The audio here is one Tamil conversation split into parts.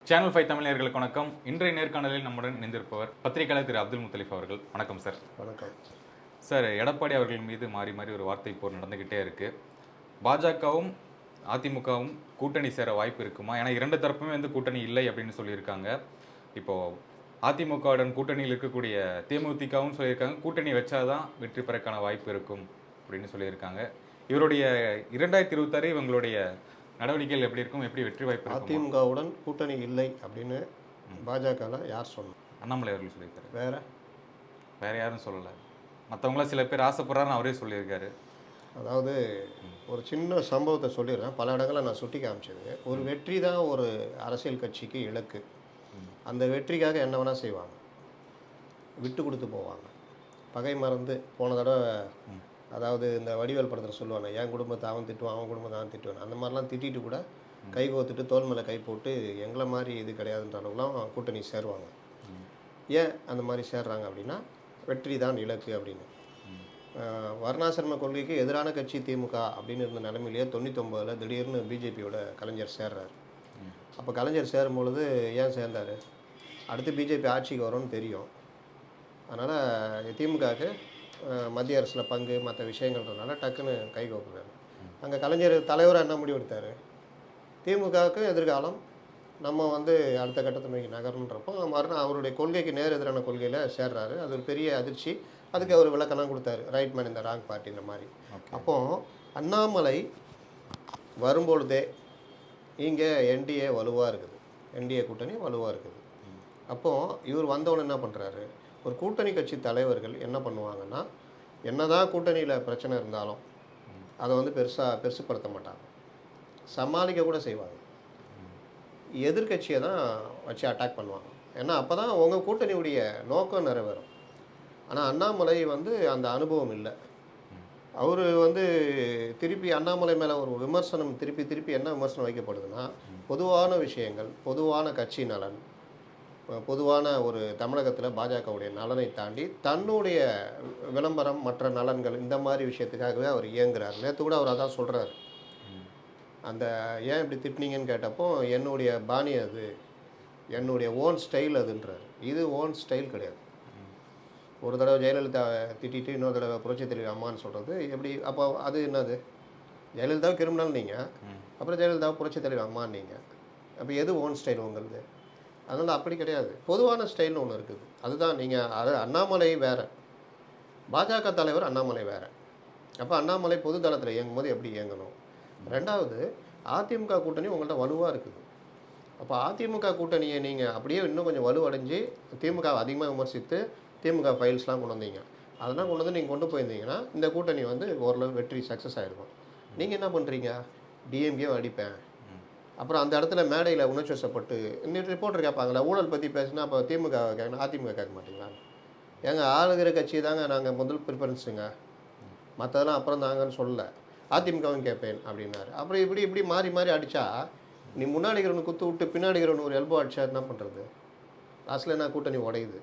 சேனல் 5 தமிழர்களுக்கு வணக்கம். இன்றைய நேர்காணலில் நம்முடன் இணைந்திருப்பவர் பத்திரிகையாளர் திரு அப்துல் முத்தலிப் அவர்கள். வணக்கம் சார். வணக்கம் சார், எடப்பாடி அவர்கள் மீது மாறி மாறி ஒரு வார்த்தை போர் நடந்துக்கிட்டே இருக்கு. பாஜகவும் அதிமுகவும் கூட்டணி சேர வாய்ப்பு இருக்குமா? ஏன்னா இரண்டு தரப்புமே கூட்டணி இல்லை அப்படின்னு சொல்லியிருக்காங்க. இப்போ அதிமுகவுடன் கூட்டணியில் இருக்கக்கூடிய தேமுதிகவும் சொல்லியிருக்காங்க, கூட்டணி வச்சாதான் வெற்றி பெறக்கான வாய்ப்பு இருக்கும் அப்படின்னு சொல்லியிருக்காங்க. இவருடைய 2026 இவங்களுடைய நடவடிக்கைகள் எப்படி இருக்கும், எப்படி வெற்றி வாய்ப்பு இருக்கும்? அதிமுகவுடன் கூட்டணி இல்லை அப்படின்னு பாஜகவில் யார் சொன்னார்? அண்ணாமலை அவர்கள் சொல்லியிருக்காரு. வேற யாரும் சொல்லலை. மற்றவங்களாம் சில பேர் ஆசைப்படுறாருன்னு அவரே சொல்லியிருக்காரு. அதாவது ஒரு சின்ன சம்பவத்தை சொல்லிடுறேன், பல இடங்களில் நான் சுட்டி காமிச்சது. ஒரு வெற்றி தான் ஒரு அரசியல் கட்சிக்கு இலக்கு. அந்த வெற்றிக்காக என்ன வேணால் செய்வாங்க, விட்டு கொடுத்து போவாங்க, பகை மறந்து. போன தடவை அதாவது இந்த வடிவேல் படத்தில் சொல்லுவாங்க, என் குடும்பத்தை அவன் திட்டுவான், அவன் குடும்பத்தை அவன் திட்டுவான். அந்த மாதிரிலாம் திட்டிட்டு கூட கை கோத்துட்டு தோல் மேலே கை போட்டு எங்களை மாதிரி இது கிடையாதுன்ற அளவுக்குலாம் கூட்டணி சேருவாங்க. ஏன் அந்த மாதிரி சேர்றாங்க அப்படின்னா, வெற்றி தான் இலக்கு அப்படின்னு. வர்ணாசிரம கொள்கைக்கு எதிரான கட்சி திமுக அப்படின்னு இருந்த நிலைமையிலேயே 99 திடீர்னு பிஜேபியோட கலைஞர் சேர்றாரு. அப்போ கலைஞர் சேரும்பொழுது ஏன் சேர்ந்தார்? அடுத்து பிஜேபி ஆட்சிக்கு வரும்னு தெரியும். அதனால் திமுகவுக்கு மத்திய அரசில் பங்கு மற்ற விஷயங்கள்ன்றதுனால டக்குன்னு கை கோக்குறாரு. அங்கே கலைஞர் தலைவராக என்ன முடிவு எடுத்தார்? திமுகவுக்கு எதிர்காலம் நம்ம அடுத்த கட்டத்தை நோக்கி நகரன்றப்போ மறுநாள் அவருடைய கொள்கைக்கு நேர் எதிரான கொள்கையில் சேர்றாரு. அது ஒரு பெரிய அதிர்ச்சி. அதுக்கு அவர் விளக்கம்லாம் கொடுத்தாரு, ரைட் மேன் இந்த ராங் பார்ட்டின்ற மாதிரி. அப்போது அண்ணாமலை வரும்பொழுதே இங்கே என்டிஏ வலுவாக இருக்குது, என்டிஏ கூட்டணி வலுவாக இருக்குது. அப்போது இவர் வந்தவொடனே என்ன பண்ணுறாரு? ஒரு கூட்டணி கட்சி தலைவர்கள் என்ன பண்ணுவாங்கன்னா, என்னதான் கூட்டணியில் பிரச்சனை இருந்தாலும் அதை பெருசுப்படுத்த மாட்டாங்க, சமாளிக்க கூட செய்வாங்க. எதிர்கட்சியை தான் வச்சு அட்டாக் பண்ணுவாங்க. ஏன்னா அப்போ தான் உங்கள் கூட்டணியுடைய நோக்கம் நிறைவேறும். ஆனால் அண்ணாமலை அந்த அனுபவம் இல்லை. அவர் திருப்பி அண்ணாமலை மேலே ஒரு விமர்சனம் திருப்பி என்ன விமர்சனம் வைக்கப்படுதுன்னா, பொதுவான விஷயங்கள், பொதுவான கட்சி நலன், பொதுவான ஒரு தமிழகத்தில் பாஜகவுடைய நலனை தாண்டி தன்னுடைய விளம்பரம் மற்ற நலன்கள் இந்த மாதிரி விஷயத்துக்காகவே அவர் இயங்குறார். நேற்று கூட அவர் அதான் சொல்கிறார். அந்த ஏன் இப்படி திட்டினீங்கன்னு கேட்டப்போ, என்னுடைய பாணி அது, என்னுடைய ஓன் ஸ்டைல் அதுன்றார். இது ஓன் ஸ்டைல் கிடையாது. ஒரு தடவை ஜெயலலிதா திட்டிட்டு இன்னொரு தடவை புரட்சித் தலைவி அம்மான்னு சொல்கிறது எப்படி? அப்போ அது என்னது? ஜெயலலிதாவை கிரிமினல் நீங்கள், அப்புறம் ஜெயலலிதாவை புரட்சித் தலைவி அம்மான்னு நீங்கள், அப்போ எது ஓன் ஸ்டைல் உங்களுது? அதனால் அப்படி கிடையாது, பொதுவான ஸ்டைல்னு ஒன்று இருக்குது. அதுதான் நீங்கள் அது அண்ணாமலை வேறு, பாஜக தலைவர் அண்ணாமலை வேறு. அப்போ அண்ணாமலை பொது தளத்தில் இயங்கும்போது எப்படி இயங்கணும்? ரெண்டாவது, அதிமுக கூட்டணி உங்கள்கிட்ட வலுவாக இருக்குது. அப்போ அதிமுக கூட்டணியை நீங்கள் அப்படியே இன்னும் கொஞ்சம் வலுவடைஞ்சு திமுக அதிகமாக விமர்சித்து திமுக ஃபைல்ஸ்லாம் கொண்டு வந்தீங்க, அதெல்லாம் கொண்டு நீங்கள் கொண்டு போயிருந்தீங்கன்னா இந்த கூட்டணி ஓரளவு வெற்றி சக்ஸஸ் ஆகிருக்கும். நீங்கள் என்ன பண்ணுறீங்க? டிஎம்கே அடிப்பேன், அப்புறம் அந்த இடத்துல மேடையில் உணர்ச்சி வசப்பட்டு இன்னும் ரிப்போர்ட்டர் கேட்பாங்களா, ஊழல் பற்றி பேசினா அப்போ திமுக கேட்கணும், அதிமுக கேட்க மாட்டீங்களா? எங்கள் ஆளுகிற கட்சி தாங்க நாங்கள் முதல் ப்ரிஃபரன்ஸுங்க, மற்றதெல்லாம் அப்புறம் தாங்கன்னு சொல்லலை, அதிமுகவும் கேட்பேன் அப்படின்னாரு. அப்புறம் இப்படி மாறி மாறி அடித்தா, நீ முன்னாடி இருக்கிறவனு குத்து விட்டு பின்னாடி இருக்கிறவனு ஒரு எல்போ அடித்தா என்ன பண்ணுறது? லாஸ்ட்டில் என்ன கூட்டணி உடையுது.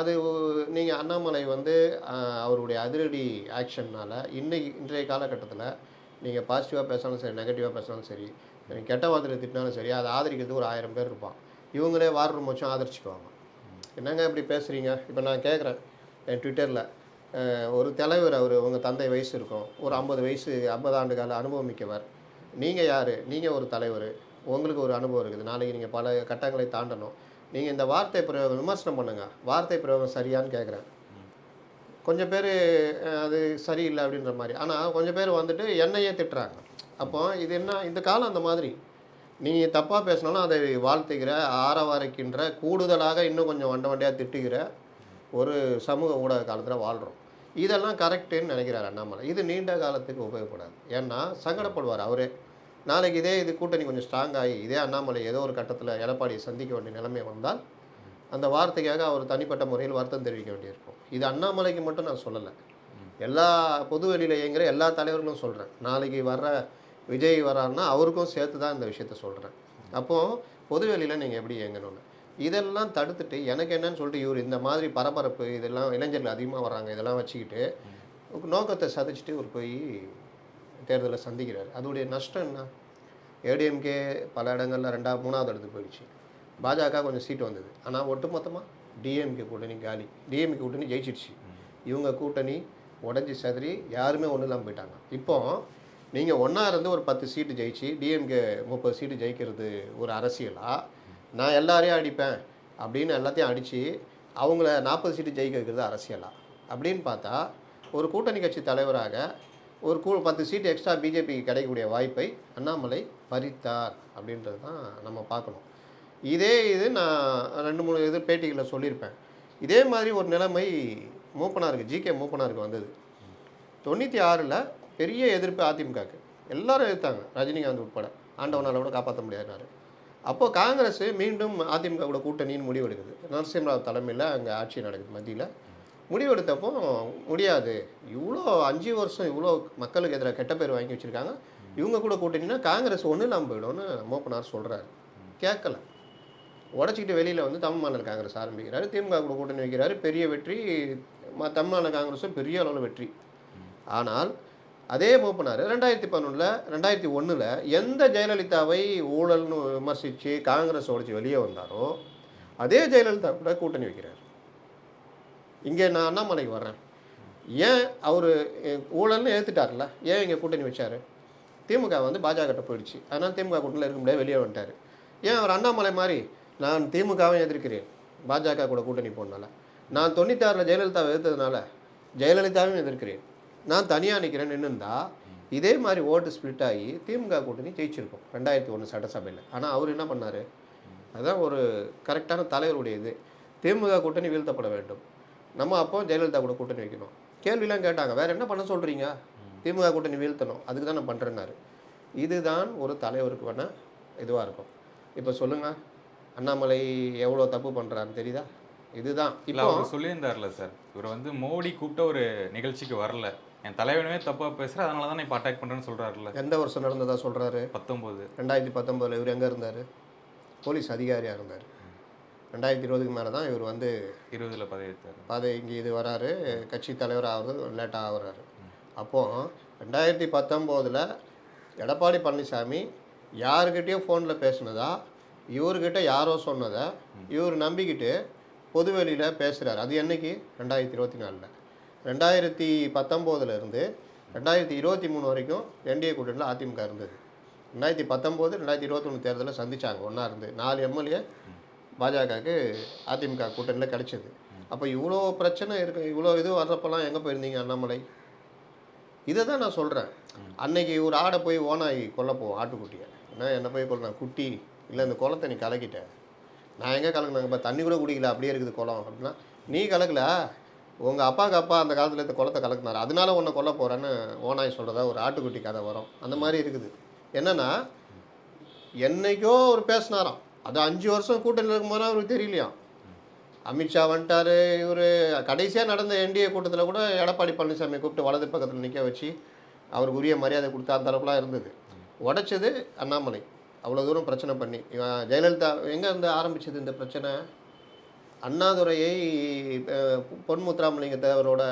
அது நீங்கள் அண்ணாமலை அவருடைய அதிரடி ஆக்ஷன்னால் இன்றைய காலகட்டத்தில் நீங்கள் பாசிட்டிவாக பேசினாலும் சரி, நெகட்டிவாக பேசினாலும் சரி, கெட்ட வார்த்தையில் திட்டினாலும் சரி, அதை ஆதரிக்கிறதுக்கு ஒரு 1000 பேர் இருப்பான். இவங்களே வார் ரூம் வச்சும் ஆதரிச்சுக்குவாங்க. என்னங்க இப்படி பேசுகிறீங்க? இப்போ நான் கேட்குறேன் என் ட்விட்டரில், ஒரு தலைவர், அவர் உங்கள் தந்தை வயசு இருக்கும், ஒரு 50 ஆண்டு கால அனுபவம் மிக்கவர், நீங்கள் யார்? நீங்கள் ஒரு தலைவர், உங்களுக்கு ஒரு அனுபவம் இருக்குது, நாளைக்கு நீங்கள் பல கட்டங்களை தாண்டணும், நீங்கள் இந்த வார்த்தை பிரயோகம் விமர்சனம் பண்ணுங்கள், வார்த்தை பிரயோகம் சரியான்னு கேட்குறேன். கொஞ்சம் பேர் அது சரியில்லை அப்படின்ற மாதிரி, ஆனால் கொஞ்சம் பேர் என்னையே திட்டுறாங்க. அப்போ இது என்ன, இந்த காலம் அந்த மாதிரி. நீங்கள் தப்பாக பேசினாலும் அதை வாழ்த்துக்கிற, ஆரவாரிக்கின்ற, கூடுதலாக இன்னும் கொஞ்சம் வண்டையாக திட்டுகிற ஒரு சமூக ஊடக காலத்தில் வாழ்கிறோம். இதெல்லாம் கரெக்டுன்னு நினைக்கிறார் அண்ணாமலை. இது நீண்ட காலத்துக்கு உபயோகப்படாது. ஏன்னா சங்கடப்படுவார் அவரே. நாளைக்கு இது கூட்டணி கொஞ்சம் ஸ்ட்ராங் ஆகி இதே அண்ணாமலை ஏதோ ஒரு கட்டத்தில் எடப்பாடியை சந்திக்க வேண்டிய நிலைமை வந்தால் அந்த வார்த்தைக்காக அவர் தனிப்பட்ட முறையில் வருத்தம் தெரிவிக்க வேண்டியிருக்கும். இது அண்ணாமலைக்கு மட்டும் நான் சொல்லலை, எல்லா பொது வெளியில் இயங்குகிற எல்லா தலைவர்களும் சொல்கிறேன். நாளைக்கு வர்ற விஜய் வரான்னா அவருக்கும் சேர்த்து தான் இந்த விஷயத்த சொல்கிறேன். அப்போது பொது வெளியில் நீங்கள் எப்படி இயங்கணும்னு இதெல்லாம் தடுத்துட்டு எனக்கு என்னன்னு சொல்லிட்டு இவர் இந்த மாதிரி பரபரப்பு, இதெல்லாம் இளைஞர்கள் அதிகமாக வராங்க, இதெல்லாம் வச்சுக்கிட்டு நோக்கத்தை சதைச்சிட்டு இவர் போய் தேர்தலை சந்திக்கிறார். அதோடைய நஷ்டம் என்ன? ஏடிஎம்கே பல இடங்களில் 2வது 3வது இடத்துக்கு போயிடுச்சு. பாஜக கொஞ்சம் சீட்டு வந்தது. ஆனால் ஒட்டுமொத்தமாக டிஎம்கே கூட்டணி காலி. டிஎம்கே கூட்டணி ஜெயிச்சிடுச்சு. இவங்க கூட்டணி உடஞ்சி சதறி யாருமே ஒன்றும் இல்லாமல் போயிட்டாங்க. இப்போ நீங்கள் ஒன்றா இருந்து ஒரு 10 சீட்டு ஜெயிச்சு டிஎம்கே 30 சீட்டு ஜெயிக்கிறது ஒரு அரசியலா? நான் எல்லாரையும் அடிப்பேன் அப்படின்னு எல்லாத்தையும் அடித்து அவங்கள 40 சீட்டு ஜெயிக்க வைக்கிறது அரசியலா? அப்படின்னு பார்த்தா ஒரு கூட்டணி கட்சி தலைவராக ஒரு 10 சீட்டு எக்ஸ்ட்ரா பிஜேபிக்கு கிடைக்கக்கூடிய வாய்ப்பை அண்ணாமலை பறித்தார் அப்படின்றது தான் நம்ம பார்க்கணும். இது நான் 2-3 இது பேட்டிகளில் சொல்லியிருப்பேன். இதே மாதிரி ஒரு நிலைமை மூப்பனாருக்கு, ஜிகே மூப்பனாருக்கு வந்தது. 96ல் பெரிய எதிர்ப்பு அதிமுகவுக்கு. எல்லாரும் எதிர்த்தாங்க, ரஜினிகாந்த் உட்பட. ஆண்டவனால் கூட காப்பாற்ற முடியாதுனாரு. அப்போது காங்கிரஸ் மீண்டும் அதிமுக கூட கூட்டணின்னு முடிவெடுக்குது. நரசிம்மராவ் தலைமையில் அங்கே ஆட்சி நடக்குது மத்தியில். முடிவெடுத்தப்போ முடியாது, இவ்வளோ 5 வருஷம் இவ்வளோ மக்களுக்கு எதிராக கெட்ட பேர் வாங்கி வச்சுருக்காங்க, இவங்க கூட கூட்டணினா காங்கிரஸ் ஒன்றும் இல்லாமல் போயிடும்னு மூப்பனார் சொல்கிறாரு. கேட்கல, உடச்சிக்கிட்டு வெளியில் வந்து தமிழ் மாநில காங்கிரஸ் ஆரம்பிக்கிறாரு. திமுக கூட கூட்டணி வைக்கிறாரு. பெரிய வெற்றி. தமிழ் மாநில காங்கிரஸும் பெரிய அளவில் வெற்றி. ஆனால் அதே மூப்பனார் 2011 எந்த ஜெயலலிதாவை ஊழல்னு விமர்சித்து காங்கிரஸ் உடைச்சி வெளியே வந்தாரோ அதே ஜெயலலிதா கூட கூட்டணி வைக்கிறார். இங்கே நான் அண்ணாமலைக்கு வர்றேன். ஏன் அவர் ஊழல்னு ஏற்றுட்டார்ல, ஏன் இங்கே கூட்டணி வச்சார்? திமுக வந்து பாஜக போயிடுச்சு, அதனால் திமுக கூட்டணியில் இருக்க முடியாது, வெளியே வந்துட்டார். ஏன் அவர் அண்ணாமலை மாதிரி நான் திமுகவும் எதிர்க்கிறேன், பாஜக கூட கூட்டணி போனால, நான் 96ல் ஜெயலலிதாவை எதிர்த்ததுனால ஜெயலலிதாவையும் எதிர்க்கிறேன், நான் தனியாக நிற்கிறேன்னு நின்றுந்தா இதே மாதிரி ஓட்டு ஸ்பிளிட் ஆகி திமுக கூட்டணி ஜெயிச்சிருக்கும் 2001 சட்டசபையில். ஆனால் அவர் என்ன பண்ணார்? அதுதான் ஒரு கரெக்டான தலைவருடைய இது. திமுக கூட்டணி வீழ்த்தப்பட வேண்டும், நம்ம அப்போ ஜெயலலிதா கூட கூட்டணி வைக்கணும். கேள்விலாம் கேட்டாங்க, வேறு என்ன பண்ண சொல்கிறீங்க? திமுக கூட்டணி வீழ்த்தணும், அதுக்கு தான் நான் பண்ணுறேன்னாரு. இதுதான் ஒரு தலைவருக்கு வேணால் இதுவாக இருக்கும். இப்போ சொல்லுங்கள், அண்ணாமலை எவ்வளோ தப்பு பண்ணுறான்னு தெரியுதா? இதுதான் இல்லை அவர் சொல்லியிருந்தார்ல சார், இவர் வந்து மோடி கூப்பிட்ட ஒரு நிகழ்ச்சிக்கு வரல, என் தலைவனவே தப்பாக பேசுகிற, அதனால தான் நான் இப்போ அட்டாக் பண்ணுறேன்னு சொல்கிறாருல்ல. எந்த வருஷம் நடந்ததா சொல்கிறாரு? 2019. இவர் எங்கே இருந்தார்? போலீஸ் அதிகாரியாக இருந்தார். 2020க்கு மேலே தான் இவர் வந்து 20ல் பதவியேற்றார். இங்கே இது வராரு, கட்சி தலைவர் ஆகுறது லேட்டாக ஆகுறாரு. அப்போது 2019 எடப்பாடி பழனிசாமி யாருக்கிட்டேயோ ஃபோனில் பேசுனதா, இவர்கிட்ட யாரோ சொன்னதை இவர் நம்பிக்கிட்டு பொதுவெளியில் பேசுகிறார். அது என்னைக்கு? 2024. 2019 2023 வரைக்கும் என்டிஏ கூட்டணியில் அதிமுக இருந்தது. 2019 2021 தேர்தலில் சந்தித்தாங்க, ஒன்றா இருந்து 4 எம்எல்ஏ பாஜகவுக்கு அதிமுக கூட்டணியில் கிடச்சிது. அப்போ இவ்வளோ பிரச்சனை இருக்குது, இவ்வளோ இது வர்றப்பெல்லாம் எங்கே போயிருந்தீங்க அண்ணாமலை? இதை தான் நான் சொல்கிறேன். அன்னைக்கு ஒரு ஆடை போய் ஓனாய் கொல்ல போவோம், ஆட்டுக்குட்டியை. என்ன என்னை போய் கொள்ள குட்டி இல்லை, இந்த குளத்தை நீ கலக்கிட்ட. நான் எங்கே கலக்குனாங்க? இப்போ தண்ணி கூட குடிக்கல, அப்படியே இருக்குது குளம். அப்படின்னா நீ கலக்கல, உங்கள் அப்பாவுக்கு அப்பா அந்த காலத்தில் இந்த குளத்தை கலக்குனார், அதனால உன்னை கொல்ல போகிறேன்னு ஓனாய் சொல்கிறதா ஒரு ஆட்டுக்குட்டி கதை வரும். அந்த மாதிரி இருக்குது. என்னென்னா, என்னைக்கோ அவர் பேசினாராம், அது 5 வருஷம் கூட்டணியில் இருக்கும்போது அவருக்கு தெரியலையாம். அமித்ஷா வந்துட்டார். இவர் கடைசியாக நடந்த என்டிஏ கூட்டத்தில் கூட எடப்பாடி பழனிசாமி கூப்பிட்டு வலது பக்கத்தில் நிற்க வச்சு அவருக்கு உரிய மரியாதை கொடுத்தா அந்த அளவுக்குலாம் இருந்தது. உடைச்சது அண்ணாமலை. அவ்வளோ தூரம் பிரச்சனை பண்ணி ஜெயலலிதா எங்கே இருந்து ஆரம்பிச்சது இந்த பிரச்சனை? அண்ணாதுரையை பொன் முத்துராமலிங்க தேவரோட,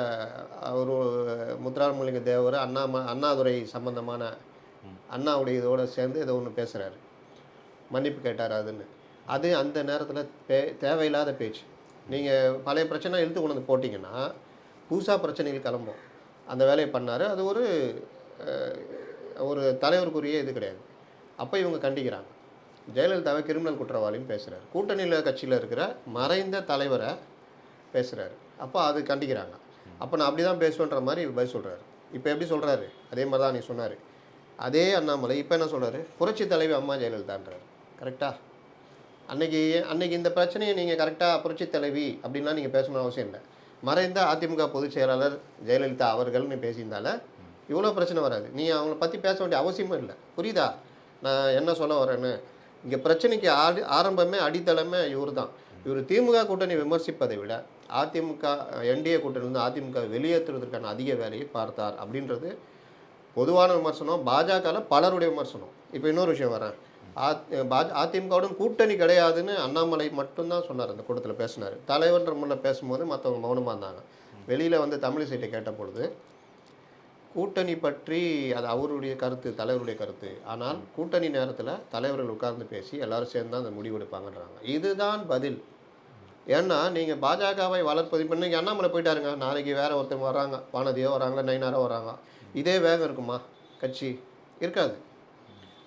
அவர் முத்துராமலிங்க தேவர் அண்ணாதுரை சம்பந்தமான அண்ணாவுடைய இதோடு சேர்ந்து ஏதோ ஒன்று பேசுகிறாரு, மன்னிப்பு கேட்டார் அதுன்னு. அது அந்த நேரத்தில் தேவையில்லாத பேச்சு. நீங்கள் பழைய பிரச்சனை இழுத்து கொண்டு வந்து போட்டிங்கன்னா புதுசாக பிரச்சனைகள் கிளம்பும். அந்த வேலையை பண்ணார். அது ஒரு தலைவருக்குரிய இது கிடையாது. அப்போ இவங்க கண்டிக்கிறாங்க. ஜெயலலிதாவை கிரிமினல் குற்றவாளின்னு பேசுகிறார். கூட்டணியில் கட்சியில் இருக்கிற மறைந்த தலைவரை பேசுகிறாரு. அப்போ அது கண்டிக்கிறாங்க. அப்போ நான் அப்படி தான் பேசுவேன்ற மாதிரி பதில் சொல்கிறாரு. இப்போ எப்படி சொல்கிறாரு? அதே மாதிரி தான் நீ சொன்னார். அதே அண்ணாமலை இப்போ என்ன சொல்கிறாரு? புரட்சி தலைவி அம்மா ஜெயலலிதான்றார். கரெக்டாக? அன்னைக்கு இந்த பிரச்சனையை நீங்கள் கரெக்டாக புரட்சி தலைவி அப்படின்லாம் நீங்கள் பேசணும்னு அவசியம் இல்லை. மறைந்த அதிமுக பொதுச் செயலாளர் ஜெயலலிதா அவர்கள்னு பேசியிருந்தால இவ்வளோ பிரச்சனை வராது. நீ அவங்கள பற்றி பேச வேண்டிய அவசியமும் இல்லை. புரியுதா நான் என்ன சொல்ல வரேன்னு? இங்கே பிரச்சனைக்கு ஆரம்பமே அடித்தளமே இவர் தான். இவர் திமுக கூட்டணி விமர்சிப்பதை விட அதிமுக என்டிஏ கூட்டணியிலிருந்து அதிமுக வெளியேற்றுவதற்கான அதிக வேலையை பார்த்தார் அப்படின்றது பொதுவான விமர்சனம். பாஜகவில் பலருடைய விமர்சனம். இப்போ இன்னொரு விஷயம் வரேன். அதிமுகவுடன் கூட்டணி கிடையாதுன்னு அண்ணாமலை மட்டும்தான் சொன்னார். அந்த கூட்டத்தில் பேசினார். தலைவர்ன்ற முறையில் பேசும்போது மற்றவங்க மௌனமாக இருந்தாங்க. வெளியில் வந்து தமிழிசைட்டை கேட்ட பொழுது கூட்டணி பற்றி அது அவருடைய கருத்து, தலைவருடைய கருத்து. ஆனால் கூட்டணி நேரத்தில் தலைவர்கள் உட்கார்ந்து பேசி எல்லாரும் சேர்ந்து தான் அந்த முடிவெடுப்பாங்கன்றாங்க. இதுதான் பதில். ஏன்னா, நீங்க பாஜகவை வளர்ப்பது இப்ப இன்னைக்கு அண்ணாமலை போயிட்டாருங்க. நாளைக்கு வேற ஒருத்தவங்க வர்றாங்க. வானதியோ வர்றாங்க, நயினாரோ வர்றாங்க. இதே வேகம் இருக்குமா கட்சி? இருக்காது.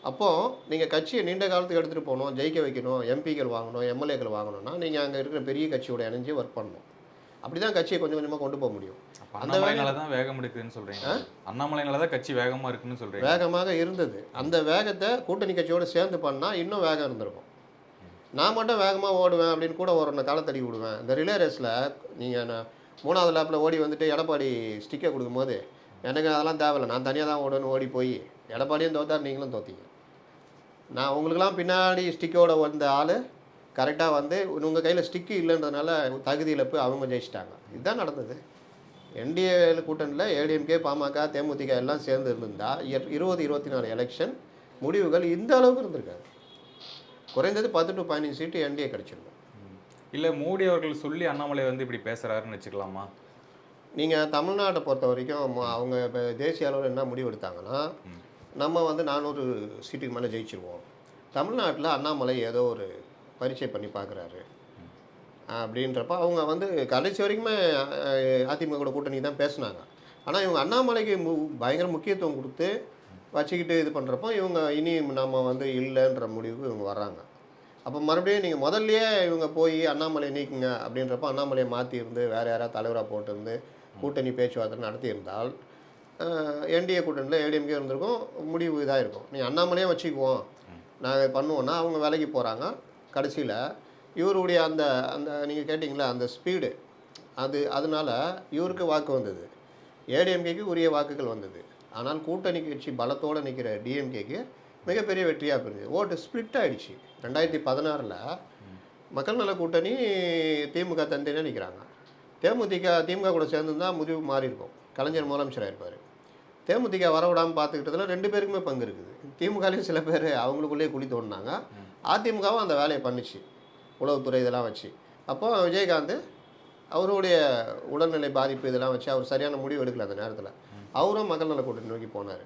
அப்போ நீங்க கட்சிய நீண்ட காலத்துக்கு எடுத்துட்டு போணும், ஜெயிக்க வைக்கணும், எம்பிக்கள் வாங்கணும், எம்எல்ஏக்கள் வாங்கணும்னா, நீங்க அங்க இருக்கிற பெரிய கட்சியோட இணைஞ்சு ஒர்க் பண்ணணும். அப்படிதான் கட்சிய கொஞ்சம் கொஞ்சமா கொண்டு போக முடியும். அப்ப அந்த வேகம் அண்ணாமலைனால தான் வேகம் எடுக்குதுன்னு சொல்றீங்க. அண்ணாமலைனால தான் கட்சி வேகமா இருக்குன்னு சொல்றீங்க. வேகமாக இருந்தது. அந்த வேகத்த கூட்டணி கட்சியோட சேர்ந்து பண்ணா இன்னும் வேகம் இருந்திருக்கும். நான் மட்டும் வேகமா ஓடுவேன் அப்படின்னு கூட ஒரு கால தள்ளி விடுவேன். இந்த ரிலே ரேஸ்ல நீங்க 3வது லேப்ல ஓடி வந்துட்டு எடப்பாடி ஸ்டிக்கர் குடுக்கும்போது, எனக்கு அதெல்லாம் தேவையில்ல. நான் தனியா தான் ஓடுவேன்னு ஓடி போய், எடப்பாடியும் தோத்தார், நீங்களும் தோத்தீங்க. நான் உங்களுக்கெல்லாம் பின்னாடி ஸ்டிக்கோட வந்த ஆளு கரெக்ட்டா வந்து உங்க கையில ஸ்டிக்கு இல்லன்றதுனால தகுதி இழப்பு அவங்க ஜெயிச்சிட்டாங்க. இதுதான் நடந்தது. என்டிஏ கூட்டணியில ஏடிஎம்கே, பாமக, தேமுதிக எல்லாம் சேர்ந்து இருந்திருந்தா 20, 24 எலெக்ஷன் முடிவுகள் இந்த அளவுக்கு இருந்திருக்காது. குறைந்தது 10 to 15 சீட்டு என்டிஏ கிடைச்சிருக்கும். இல்ல மோடி அவர்கள் சொல்லி அண்ணாமலை வந்து இப்படி பேசுறாருன்னு வச்சுக்கலாமா? நீங்க தமிழ்நாட்டை பொறுத்த வரைக்கும் அவங்க இப்போ தேசிய அளவில் என்ன முடிவு எடுத்தாங்கன்னா, நம்ம வந்து 400 சீட்டுக்கு மேலே ஜெயிச்சிருவோம். தமிழ்நாட்டில் அண்ணாமலை ஏதோ ஒரு பரீட்சை பண்ணி பார்க்குறாரு அப்படின்றப்ப அவங்க வந்து கடைசி வரைக்குமே அதிமுக கூட கூட்டணி தான் பேசுனாங்க. ஆனால் இவங்க அண்ணாமலைக்கு பயங்கர முக்கியத்துவம் கொடுத்து வச்சுக்கிட்டு இது பண்ணுறப்போ இவங்க இனி நம்ம வந்து இல்லைன்ற முடிவுக்கு இவங்க வர்றாங்க. அப்போ மறுபடியும் நீங்கள் முதல்லயே இவங்க போய் அண்ணாமலை நீக்குங்க அப்படின்றப்ப அண்ணாமலையை மாற்றி இருந்து வேறு யாராவது தலைவராக போட்டிருந்து கூட்டணி பேச்சுவார்த்தை நடத்தியிருந்தால் என்டிஏ கூட்டணியில் ஏடிஎம்கே இருந்திருக்கும், முடிவு இதாக இருக்கும். நீங்கள் அண்ணாமலையே வச்சுக்குவோம், நாங்கள் பண்ணுவோன்னா அவங்க வேலைக்கு போகிறாங்க. கடைசியில் இவருடைய அந்த அந்த நீங்கள் கேட்டிங்களா அந்த ஸ்பீடு அதனால இவருக்கு வாக்கு வந்தது, ஏடிஎம்கேக்கு உரிய வாக்குகள் வந்தது. ஆனால் கூட்டணி கட்சி பலத்தோடு நிற்கிற டிஎம்கேக்கு மிகப்பெரிய வெற்றியாக இருந்தது. ஓட்டு ஸ்ப்ளிட் ஆகிடுச்சு. 2016 மக்கள் நல கூட்டணி திமுக தனித்தனியாக நிற்கிறாங்க. திமுக கூட சேர்ந்துருந்தால் முடிவு மாறி இருக்கும். கலைஞர் முதலமைச்சராக இருப்பார். தேமுதிக வரவிடாமல் பார்த்துக்கிட்டதுல 2 பேருக்குமே பங்கு இருக்குது. திமுகலையும் சில பேர் அவங்களுக்குள்ளேயே குழி தோண்டினாங்க. அதிமுகவும் அந்த வேலையை பண்ணிச்சு, உளவுத்துறை இதெல்லாம் வச்சு. அப்போ விஜயகாந்த் அவருடைய உடல்நிலை பாதிப்பு இதெல்லாம் வச்சு அவர் சரியான முடிவு எடுக்கல. அந்த நேரத்தில் அவரும் மக்கள் நல கூட்டணி நோக்கி போனார்.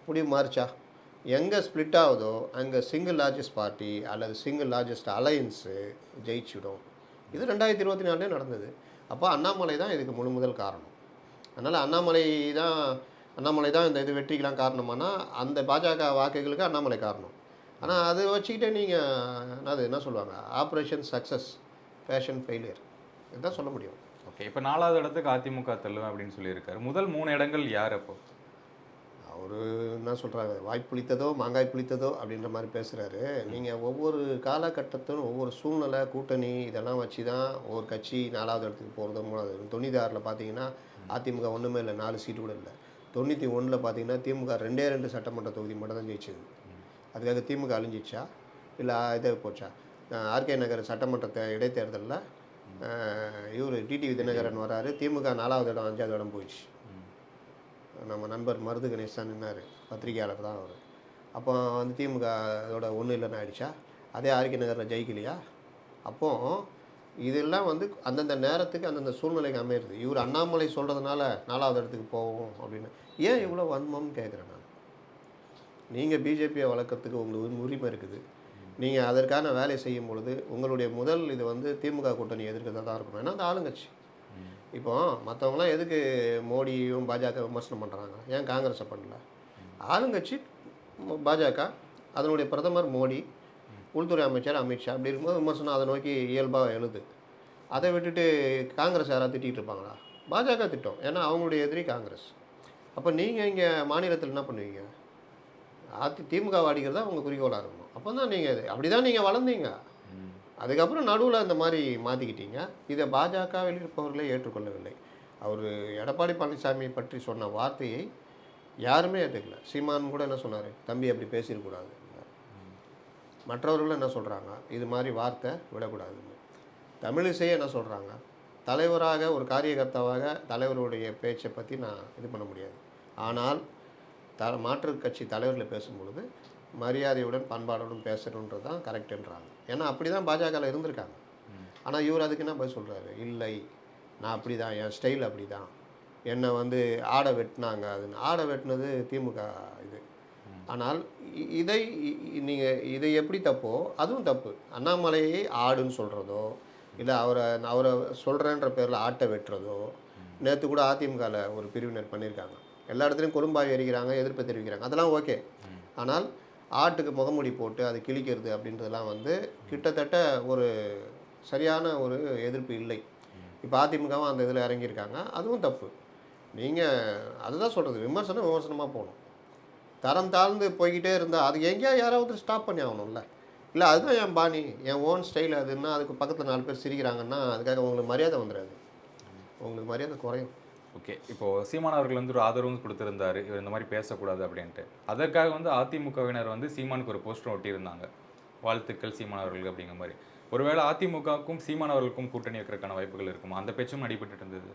முடிவு மாறிச்சா? எங்கே ஸ்ப்ளிட் ஆகுதோ அங்கே சிங்கிள் லார்ஜஸ்ட் பார்ட்டி அல்லது சிங்கிள் லார்ஜஸ்ட் அலையன்ஸு ஜெயிச்சிடும். இது 2024 நடந்தது. அப்போ அண்ணாமலை தான் இதுக்கு முதல் காரணம். அதனால் அண்ணாமலை தான் இந்த இது வெற்றிக்கெலாம் காரணமானா அந்த பாஜக வாக்குகளுக்கு அண்ணாமலை காரணம். ஆனால் அதை வச்சுக்கிட்டே நீங்கள் அது என்ன சொல்லுவாங்க, ஆப்ரேஷன் சக்ஸஸ் பேஷன் ஃபெயிலியர் இதுதான் சொல்ல முடியும். ஓகே, இப்போ 4வது இடத்துக்கு அதிமுக தள்ளுவேன் அப்படின்னு சொல்லியிருக்காரு. முதல் 3 இடங்கள் யார் அப்போ? அவர் என்ன சொல்கிறாங்க, வாய்ப்புளித்ததோ மாங்காய் புளித்ததோ அப்படின்ற மாதிரி பேசுகிறாரு. நீங்கள் ஒவ்வொரு காலகட்டத்திலும் ஒவ்வொரு சூழ்நிலை கூட்டணி இதெல்லாம் வச்சு தான் ஒவ்வொரு கட்சி 4வது இடத்துக்கு போகிறதோ 3வது. 96 பார்த்தீங்கன்னா அதிமுக ஒன்றுமே இல்லை, 4 சீட்டு கூட இல்லை. 91 பார்த்தீங்கன்னா திமுக 2 சட்டமன்ற தொகுதி மட்டும் தான் ஜெயிச்சது. அதுக்காக திமுக அழிஞ்சிச்சா இல்லை இதே போச்சா? ஆர்கே நகர் சட்டமன்ற இடைத்தேர்தலில் இவர் டிடிவி தினகரன் வராரு, திமுக 4வது இடம் 5வது இடம் போயிடுச்சு. நம்ம நண்பர் மருது கணேஷ் தான் நின்னார், பத்திரிகையாளர் தான் அவர். அப்போ வந்து திமுக இதோட ஒன்றும் இல்லைன்னு ஆயிடுச்சா? அதே ஆர்கே நகரில் ஜெயிக்கலையா? அப்போது இதெல்லாம் வந்து அந்தந்த நேரத்துக்கு அந்தந்த சூழ்நிலைக்கு அமையிறது. இவர் அண்ணாமலை சொல்கிறதுனால 4வது இடத்துக்கு போவோம் அப்படின்னு ஏன் இவ்வளோ வன்மம்னு கேட்குறேன் நான். நீங்கள் பிஜேபியை வளர்க்குறதுக்கு உங்களுக்கு உரிமை இருக்குது. நீங்கள் அதற்கான வேலை செய்யும் பொழுது உங்களுடைய முதல் இது வந்து திமுக கூட்டணி எதிர்க்கிறதா தான் இருக்கணும். ஏன்னா அந்த ஆளுங்கட்சி. இப்போ மற்றவங்களாம் எதுக்கு மோடியும் பாஜக விமர்சனம் பண்ணுறாங்க, ஏன் காங்கிரஸை பண்ணல? ஆளுங்கட்சி பாஜக, அதனுடைய பிரதமர் மோடி, உள்துறை அமைச்சர் அமித்ஷா, அப்படி இருக்கும்போது விமர்சனம் அதை நோக்கி இயல்பாக எழுது. அதை விட்டுட்டு காங்கிரஸ் யாராவது திட்டிகிட்டு இருப்பாங்களா? பாஜக திட்டம், ஏன்னா அவங்களுடைய எதிரி காங்கிரஸ். அப்போ நீங்கள் இங்கே மாநிலத்தில் என்ன பண்ணுவீங்க? திமுக அடிக்கிறது தான் உங்கள் குறிக்கோளாக இருக்கணும். அப்போ தான் நீங்கள் அப்படி தான் நீங்கள் வளர்ந்தீங்க. அதுக்கப்புறம் நடுவில் இந்த மாதிரி மாற்றிக்கிட்டீங்க. இதை பாஜகவில் இருப்பவர்களே ஏற்றுக்கொள்ளவில்லை. அவர் எடப்பாடி பழனிசாமியை பற்றி சொன்ன வார்த்தையை யாருமே ஏற்றுக்கல. சீமான் கூட என்ன சொன்னார், தம்பி அப்படி பேசிடக்கூடாது. மற்றவர்களும் என்ன சொல்கிறாங்க, இது மாதிரி வார்த்தை விடக்கூடாதுன்னு. தமிழிசையே என்ன சொல்கிறாங்க, தலைவராக ஒரு காரியகர்த்தாவாக தலைவருடைய பேச்சை பற்றி நான் இது பண்ண முடியாது. ஆனால் மாற்றுக் கட்சி தலைவர்களை பேசும்பொழுது மரியாதையுடன் பண்பாடுடன் பேசணுன்றது தான் கரெக்டுன்றாங்க. ஏன்னா அப்படி தான் பாஜகவில் இருந்திருக்காங்க. ஆனால் இவர் அதுக்கு என்ன பதில் சொல்கிறாரு, இல்லை நான் அப்படி தான், என் ஸ்டைல் அப்படி தான் என்னை வந்து ஆடை வெட்டினாங்க. அதுன்னு ஆடை வெட்டினது திமுக இது. ஆனால் நீங்கள் இதை எப்படி தப்போ அதுவும் தப்பு. அண்ணாமலையை ஆடுன்னு சொல்கிறதோ, இல்லை அவரை அவரை சொல்கிறேன்ற பேரில் ஆட்டை வெட்டுறதோ, நேற்று கூட அதிமுகவில் ஒரு பிரிவினர் பண்ணியிருக்காங்க. எல்லா இடத்துலையும் குறும்பாய் எறிகிறாங்க, எதிர்ப்பு தெரிவிக்கிறாங்க, அதெல்லாம் ஓகே. ஆனால் ஆட்டுக்கு முகமூடி போட்டு அது கிழிக்கிறது அப்படின்றதெல்லாம் வந்து கிட்டத்தட்ட ஒரு சரியான ஒரு எதிர்ப்பு இல்லை. இப்போ அதிமுகவும் அந்த இதில் இறங்கியிருக்காங்க, அதுவும் தப்பு. நீங்கள் அதுதான் சொல்கிறது, விமர்சனம் விமர்சனமாக போகணும். தரம் தாழ்ந்து போய்கிட்டே இருந்தால் அது எங்கேயா யாராவது ஸ்டாப் பண்ணி ஆகணும்ல. இல்லை அதுதான் என் பாணி, என் ஓன் ஸ்டைல் அதுன்னா அதுக்கு பக்கத்தில் 4 பேர் சிரிக்கிறாங்கன்னா அதுக்காக உங்களுக்கு மரியாதை வந்துடாது, உங்களுக்கு மரியாதை குறையும். ஓகே, இப்போது சீமான் அவர்கள் வந்து ஒரு ஆதரவும் கொடுத்துருந்தாரு, இவர் இந்த மாதிரி பேசக்கூடாது அப்படின்ட்டு. அதற்காக வந்து அதிமுகவினர் வந்து சீமானுக்கு ஒரு போஸ்டர் ஒட்டியிருந்தாங்க, வாழ்த்துக்கள் சீமான் அவர்களுக்கு அப்படிங்கிற மாதிரி. ஒருவேளை அதிமுகவுக்கும் சீமான் அவர்களுக்கும் கூட்டணி வைக்கிறதுக்கான வாய்ப்புகள் இருக்குமா? அந்த பேச்சும் அடிபட்டு இருந்தது.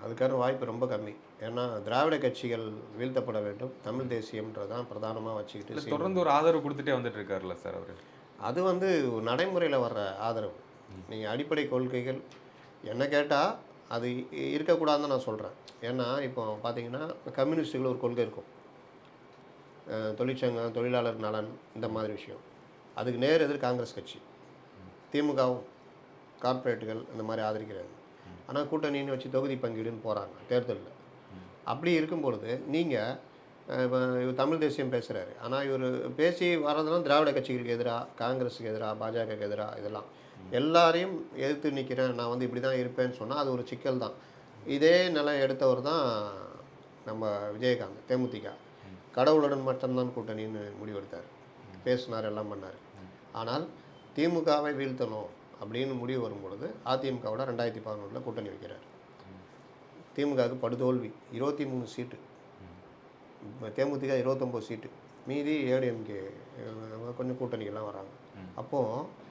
அதுக்கான வாய்ப்பு ரொம்ப கம்மி. ஏன்னா திராவிட கட்சிகள் வீழ்த்தப்பட வேண்டும், தமிழ் தேசியம்ன்றதான் பிரதானமாக வச்சுக்கிட்டு தொடர்ந்து ஒரு ஆதரவு கொடுத்துட்டே வந்துட்டு இருக்காருல்ல சார் அவர். அது வந்து நடைமுறையில் வர்ற ஆதரவு. நீங்கள் அடிப்படை கொள்கைகள் என்ன கேட்டால் அது இருக்கக்கூடாதுன்னு நான் சொல்கிறேன். ஏன்னா இப்போ பார்த்தீங்கன்னா கம்யூனிஸ்ட்டுகள் ஒரு கொள்கை இருக்கும், தொழிற்சங்கம், தொழிலாளர் நலன், இந்த மாதிரி விஷயம். அதுக்கு நேர் எதிர் காங்கிரஸ் கட்சி, திமுகவும் கார்ப்பரேட்டுகள் இந்த மாதிரி ஆதரிக்கிறாங்க. ஆனால் கூட்டணின்னு வச்சு தொகுதி பங்கீடுன்னு போகிறாங்க தேர்தலில். அப்படி இருக்கும் பொழுது நீங்கள் இப்போ இவர் தமிழ் தேசியம் பேசுகிறாரு, ஆனால் இவர் பேசி வர்றதுலாம் திராவிட கட்சிகளுக்கு எதிராக, காங்கிரஸுக்கு எதிராக, பாஜகவுக்கு எதிராக, இதெல்லாம் எல்லாரையும் எதிர்த்து நிற்கிறேன், நான் வந்து இப்படி தான் இருப்பேன்னு சொன்னால் அது ஒரு சிக்கல் தான். இதே நிலை எடுத்தவர் தான் நம்ம விஜயகாந்த், தேமுதிக. கடவுளுடன் மட்டும்தான் கூட்டணின்னு முடிவெடுத்தார், பேசினார், எல்லாம் பண்ணார். ஆனால் திமுகவை வீழ்த்தணும் அப்படின்னு முடிவு வரும்பொழுது அதிமுகவோட 2011 கூட்டணி வைக்கிறார். திமுகவுக்கு படுதோல்வி, 23 சீட்டு, தேமுதிக 29 சீட்டு, மீதி ஏடிஎம்கே கொஞ்சம் கூட்டணிகள்லாம் வராங்க. அப்போது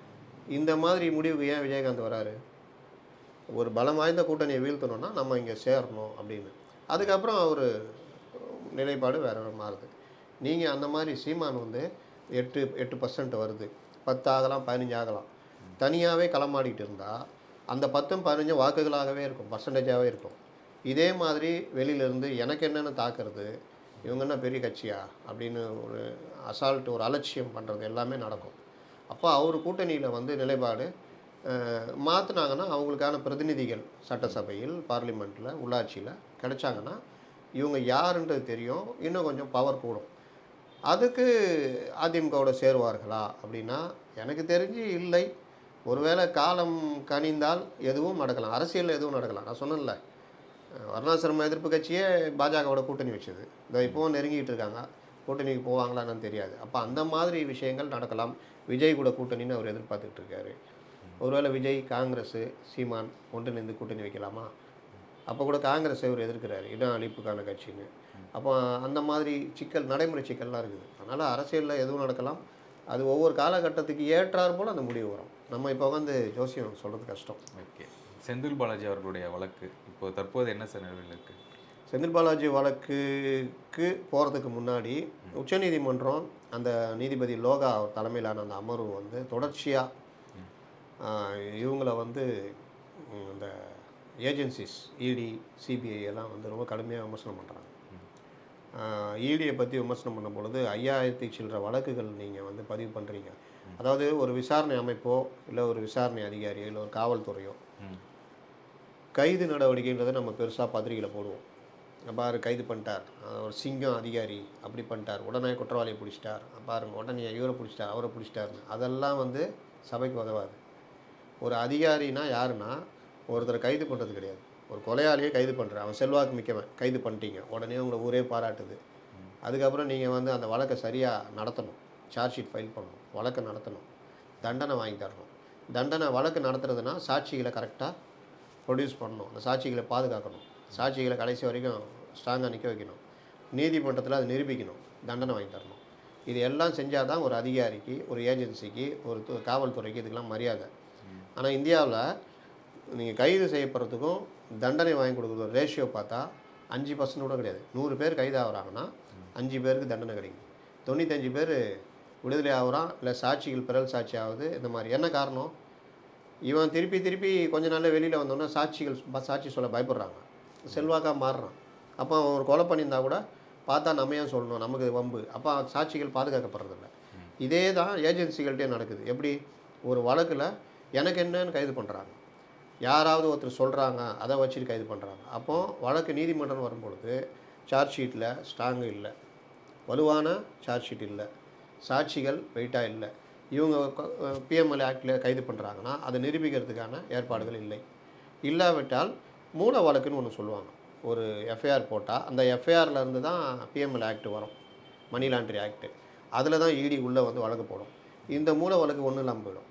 இந்த மாதிரி முடிவுக்கு ஏன் விஜயகாந்த் வராரு? ஒரு பலம் வாய்ந்த கூட்டணியை வீழ்த்தணும்னா நம்ம இங்கே சேரணும் அப்படின்னு. அதுக்கப்புறம் அவர் நிலைப்பாடு வேறு மாறுது. நீங்கள் அந்த மாதிரி சீமான் வந்து 8% வருது, 10 ஆகலாம், 15 ஆகலாம், தனியாகவே களமாடிட்டு இருந்தால் அந்த 10 15 வாக்குகளாகவே இருக்கும், பர்சன்டேஜாகவே இருக்கும். இதே மாதிரி வெளியிலேருந்து எனக்கு என்னென்னு தாக்குறது, இவங்க என்ன பெரிய கட்சியா அப்படின்னு ஒரு அசால்ட்டு, ஒரு அலட்சியம் பண்ணுறது எல்லாமே நடக்கும். அப்போ அவர் கூட்டணியில் வந்து நிலைப்பாடு மாற்றினாங்கன்னா அவங்களுக்கான பிரதிநிதிகள் சட்டசபையில், பார்லிமெண்ட்டில், உள்ளாட்சியில் கிடைச்சாங்கன்னா இவங்க யாருன்றது தெரியும், இன்னும் கொஞ்சம் பவர் கூடும். அதுக்கு அதிமுகவோட சேருவார்களா அப்படின்னா எனக்கு தெரிஞ்சு இல்லை. ஒருவேளை காலம் கனிந்தால் எதுவும் நடக்கலாம், அரசியலில் எதுவும் நடக்கலாம். நான் சொன்னேன்ல, வர்ணாசிரம எதிர்ப்பு கட்சியே பாஜகவோட கூட்டணி வச்சது, இந்த இப்போவும் நெருங்கிட்டு இருக்காங்க, கூட்டணிக்கு போவாங்களான்னு தெரியாது. அப்போ அந்த மாதிரி விஷயங்கள் நடக்கலாம். விஜய் கூட கூட்டணின்னு அவர் எதிர்பார்த்துட்டு இருக்காரு. ஒருவேளை விஜய், காங்கிரஸ், சீமான் ஒன்றிணைந்து கூட்டணி வைக்கலாமா? அப்போ கூட காங்கிரஸ் அவர் எதிர்க்கிறாரு, இடம் அழிப்புக்கான கட்சின்னு. அப்போ அந்த மாதிரி சிக்கல், நடைமுறை சிக்கல்லாம் இருக்குது. அதனால் அரசியலில் எதுவும் நடக்கலாம். அது ஒவ்வொரு காலகட்டத்துக்கு ஏற்றார் போல் அந்த முடிவு வரும். நம்ம இப்போ வந்து ஜோசியம் சொல்கிறது கஷ்டம். ஓகே, செந்தில் பாலாஜி அவர்களுடைய வழக்கு இப்போ தற்போது என்ன சார் நிலவில் இருக்குது? செந்தில் பாலாஜி வழக்குக்கு போகிறதுக்கு முன்னாடி உச்சநீதிமன்றம் அந்த நீதிபதி லோகா தலைமையிலான அந்த அமர்வு வந்து தொடர்ச்சியாக இவங்கள வந்து இந்த ஏஜென்சிஸ், இடி, சிபிஐ எல்லாம் வந்து ரொம்ப கடுமையாக விமர்சனம் பண்ணுறாங்க. இடியை பற்றி விமர்சனம் பண்ணும் பொழுது 5000 சில்லற வழக்குகள் நீங்கள் வந்து பதிவு பண்ணுறீங்க. அதாவது ஒரு விசாரணை அமைப்போ, இல்லை ஒரு விசாரணை அதிகாரியோ, இல்லை ஒரு காவல்துறையோ கைது நடவடிக்கைன்றதை நம்ம பெருசாக பத்திரிகையில் போடுவோம். பாரு கைது பண்ணிட்டார், ஒரு சிங்கம் அதிகாரி அப்படி பண்ணிட்டார், உடனே குற்றவாளியை பிடிச்சிட்டார், பாருங்க உடனே இவரை பிடிச்சிட்டார், அவரை பிடிச்சிட்டாருன்னு. அதெல்லாம் வந்து சபைக்கு உதவாது. ஒரு அதிகாரினா யாருன்னா ஒருத்தரை கைது பண்ணுறது கிடையாது, ஒரு கொலையாளியை கைது பண்ணுறேன், அவன் செல்வாக்கு மிக்கவன், கைது பண்ணிட்டீங்க, உடனே உங்களை ஊரே பாராட்டுது. அதுக்கப்புறம் நீங்கள் வந்து அந்த வழக்கை சரியாக நடத்தணும், சார்ஜ் ஷீட் ஃபைல் பண்ணணும், வழக்கை நடத்தணும், தண்டனை வாங்கி தரணும். தண்டனை வழக்கு நடத்துறதுனா சாட்சிகளை கரெக்டாக ப்ரொடியூஸ் பண்ணணும், அந்த சாட்சிகளை பாதுகாக்கணும், சாட்சிகளை கடைசி வரைக்கும் ஸ்ட்ராங்காக நிற்க வைக்கணும், நீதிமன்றத்தில் அதை நிரூபிக்கணும், தண்டனை வாங்கி தரணும். இது எல்லாம் செஞ்சால் தான் ஒரு அதிகாரிக்கு, ஒரு ஏஜென்சிக்கு, ஒரு காவல்துறைக்கு இதுக்கெல்லாம் மரியாதை. ஆனால் இந்தியாவில் நீங்கள் கைது செய்யப்படுறதுக்கும் தண்டனை வாங்கி கொடுக்குற ரேஷியோ பார்த்தா 5% கூட கிடையாது. 100 பேர் கைது ஆகுறாங்கன்னா 5 பேருக்கு தண்டனை கிடைக்குது, 95 பேர் விடுதலை ஆகுறான், இல்லை சாட்சிகள் பிறல் சாட்சி ஆகுது. இந்த மாதிரி என்ன காரணம்? இவன் திருப்பி திருப்பி கொஞ்ச நாளில் வெளியில் வந்தோன்னா சாட்சி சொல்ல பயப்படுறாங்க. செல்வாக்காக மாறுறான். அப்போ அவன் ஒரு கொலை பண்ணியிருந்தா கூட பார்த்தா நம்ம ஏன் சொல்லணும், நமக்கு வம்பு. அப்போ சாட்சிகள் பாதுகாக்கப்படுறதில்ல. இதே தான் ஏஜென்சிகள்கிட்டே நடக்குது. எப்படி ஒரு வழக்கில் எனக்கு என்னன்னு கைது பண்ணுறாங்க, யாராவது ஒருத்தர் சொல்கிறாங்க, அதை வச்சுட்டு கைது பண்ணுறாங்க. அப்போது வழக்கு நீதிமன்றம் வரும்பொழுது சார்ஜ் ஷீட்டில் ஸ்ட்ராங்கு இல்லை, வலுவான சார்ஜ் ஷீட் இல்லை, சாட்சிகள் வெயிட்டாக இல்லை. இவங்க பிஎம்எல் ஆக்டில் கைது பண்ணுறாங்கன்னா அதை நிரூபிக்கிறதுக்கான ஏற்பாடுகள் இல்லை. இல்லாவிட்டால் மூல வழக்குன்னு ஒன்று சொல்லுவாங்க. ஒரு எஃப்ஐஆர் போட்டால் அந்த எஃப்ஐஆர்லேருந்து தான் பிஎம்எல் ஆக்ட் வரும், மணி லாண்ட்ரி ஆக்ட்டு. அதில் தான் இடி உள்ளே வந்து வழக்கு போடும். இந்த மூல வழக்கு ஒன்றும் இல்லாமல் போயிடும்.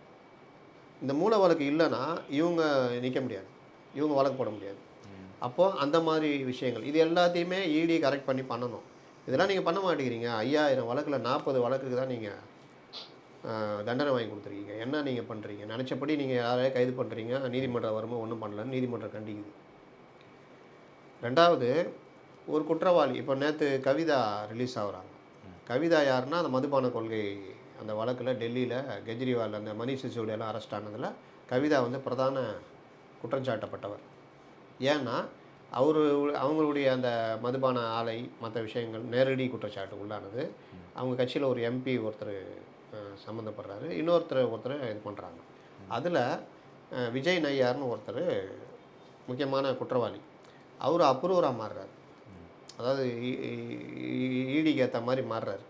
இந்த மூல வழக்கு இல்லைன்னா இவங்க நிற்க முடியாது, இவங்க வழக்கு போட முடியாது. அப்போது அந்த மாதிரி விஷயங்கள் இது எல்லாத்தையுமே இடி கரெக்ட் பண்ணி பண்ணணும். இதெல்லாம் நீங்கள் பண்ண மாட்டேங்கிறீங்க. 5000 வழக்கில் 40 வழக்குக்கு தான் நீங்கள் தண்டனை வாங்கி கொடுத்துருக்கீங்க. என்ன நீங்கள் பண்ணுறீங்க? நினச்சபடி நீங்கள் யாரையும் கைது பண்ணுறீங்க, நீதிமன்றம் வரும்போது ஒன்றும் பண்ணலன்னு நீதிமன்றம் கண்டிக்குது. ரெண்டாவது, ஒரு குற்றவாளி இப்போ நேற்று கவிதா ரிலீஸ் ஆகுறாங்க. கவிதா யாருன்னா அந்த மதுபான கொள்கை அந்த வழக்கில் டெல்லியில் கெஜ்ரிவால் அந்த மணீஷ் சிசோடியாலாம் அரெஸ்ட் ஆனதில் கவிதா வந்து பிரதான குற்றம் சாட்டப்பட்டவர். ஏன்னா அவங்களுடைய அந்த மதுபான ஆலை மற்ற விஷயங்கள் நேரடி குற்றச்சாட்டு உள்ளானது. அவங்க கட்சியில் ஒரு எம்பி ஒருத்தர் சம்மந்தப்படுறாரு, ஒருத்தர் இது பண்ணுறாங்க. அதில் விஜய் நய்யார்னு ஒருத்தர் முக்கியமான குற்றவாளி. அவர் அப்ரூவராக மாறுறாரு, அதாவது ஈடிக்கு ஏற்ற மாதிரி மாறுறாரு.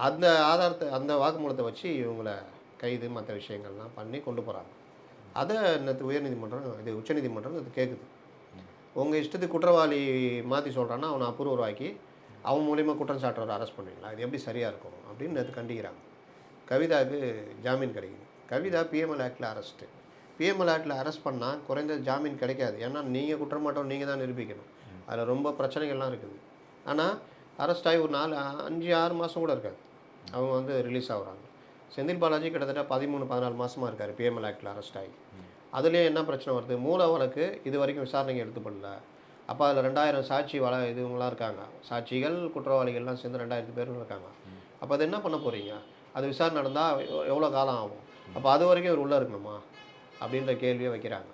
அந்த ஆதாரத்தை அந்த வாக்குமூலத்தை வச்சு இவங்கள கைது மற்ற விஷயங்கள்லாம் பண்ணி கொண்டு போகிறாங்க. அதை நேற்று உச்சநீதிமன்றம் இது கேட்குது. உங்கள் இஷ்டத்துக்கு குற்றவாளி மாற்றி சொல்கிறான்னா அவனை அப்ரூவர் ஆக்கி அவன் மூலிமா குற்றம் சாட்டுறவரை அரெஸ்ட் பண்ணுவீங்களா? இது எப்படி சரியாக இருக்கும் அப்படின்னு நேற்று கண்டிக்கிறாங்க. கவிதாவுக்கு ஜாமீன் கிடைக்குது. கவிதா பிஎம்எல் ஆக்டில் அரெஸ்ட்டு. பிஎம்எல் ஆக்டில் அரெஸ்ட் பண்ணால் குறைந்த ஜாமீன் கிடைக்காது. ஏன்னா நீங்கள் குற்றமாட்டோம் நீங்கள் தான் நிரூபிக்கணும். அதில் ரொம்ப பிரச்சனைகள்லாம் இருக்குது. ஆனால் அரெஸ்ட் ஆகி ஒரு 5-6 மாதம் கூட இருக்காது, அவங்க வந்து ரிலீஸ் ஆகுறாங்க. செந்தில் பாலாஜி கிட்டத்தட்ட 13-14 மாதமாக இருக்கார் பிஎம்எல் ஆக்டில் அரெஸ்ட் ஆகி. அதுலேயே என்ன பிரச்சனை வருது, மூல வழக்கு இது வரைக்கும் விசாரணைக்கு எடுத்துப்படல. அப்போ அதில் 2000 சாட்சி இதுவங்களாம் இருக்காங்க, சாட்சிகள் குற்றவாளிகள்லாம் சேர்ந்து 2000 பேரும் இருக்காங்க. அப்போ அது என்ன பண்ண போகிறீங்க? அது விசாரணை நடந்தால் எவ்வளோ காலம் ஆகும்? அப்போ அது வரைக்கும் இவர் உள்ளே இருக்கணுமா அப்படின்ற கேள்வியை வைக்கிறாங்க.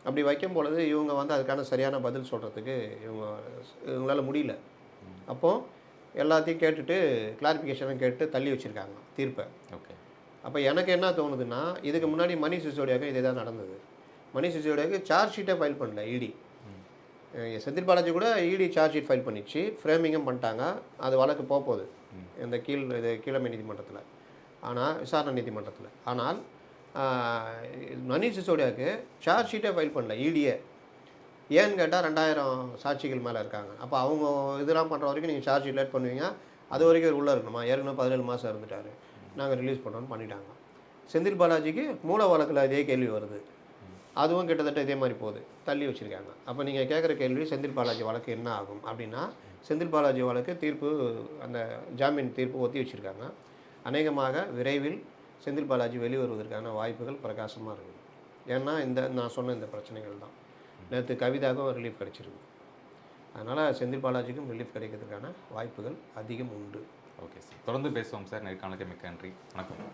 அப்படி வைக்கும் பொழுது இவங்க வந்து அதுக்கான சரியான பதில் சொல்கிறதுக்கு இவங்களால முடியல. அப்போது எல்லாத்தையும் கேட்டுட்டு கிளாரிஃபிகேஷனும் கேட்டு தள்ளி வச்சுருக்காங்க தீர்ப்பை. ஓகே. அப்போ எனக்கு என்ன தோணுதுன்னா, இதுக்கு முன்னாடி மணீஷ் சிசோடியாவுக்கும் இதே தான் நடந்தது. மணீஷ் சிசோடியாவுக்கு சார்ஜ் ஷீட்டே ஃபைல் பண்ணல இடி. செந்தில் பாலாஜி கூட இடி சார்ஜ் ஷீட் ஃபைல் பண்ணிச்சு, ஃப்ரேமிங்கும் பண்ணிட்டாங்க. அது வழக்கு போகுது இந்த கீழமை நீதிமன்றத்தில், ஆனால் விசாரணை நீதிமன்றத்தில். ஆனால் மணீஷ் சிசோடியாவுக்கு சார்ஜ் ஷீட்டே ஃபைல் பண்ணல இடியே. ஏன்னு கேட்டால் 2000 சாட்சிகள் மேலே இருக்காங்க. அப்போ அவங்க இதெல்லாம் பண்ணுற வரைக்கும் நீங்கள் சார்ஜ் ஷீட் லேட் பண்ணுவீங்க, அது வரைக்கும் உள்ளே இருக்கணுமா? ஏற்கனவே 17 மாதம் இருந்துட்டார், நாங்கள் ரிலீஸ் பண்ணோன்னு பண்ணிட்டாங்க. செந்தில் பாலாஜிக்கு மூல வழக்கில் இதே கேள்வி வருது, அதுவும் கிட்டத்தட்ட இதே மாதிரி போகுது, தள்ளி வச்சுருக்காங்க. அப்போ நீங்கள் கேட்குற கேள்வி செந்தில் பாலாஜி வழக்கு என்ன ஆகும் அப்படின்னா, செந்தில் பாலாஜி வழக்கு தீர்ப்பு அந்த ஜாமீன் தீர்ப்பு ஒத்தி வச்சுருக்காங்க. அநேகமாக விரைவில் செந்தில் பாலாஜி வெளிவருவதற்கான வாய்ப்புகள் பிரகாசமாக இருக்குது. ஏன்னா நான் சொன்ன இந்த பிரச்சனைகள் தான். நேற்று கவிதாவுக்கும் ரிலீஃப் கிடைச்சிருக்கு. அதனால் செந்தில் பாலாஜிக்கும் ரிலீஃப் கிடைக்கிறதுக்கான வாய்ப்புகள் அதிகம் உண்டு. ஓகே சார், தொடர்ந்து பேசுவோம் சார். நேர்காணலுக்கு மிக்க நன்றி. வணக்கம்.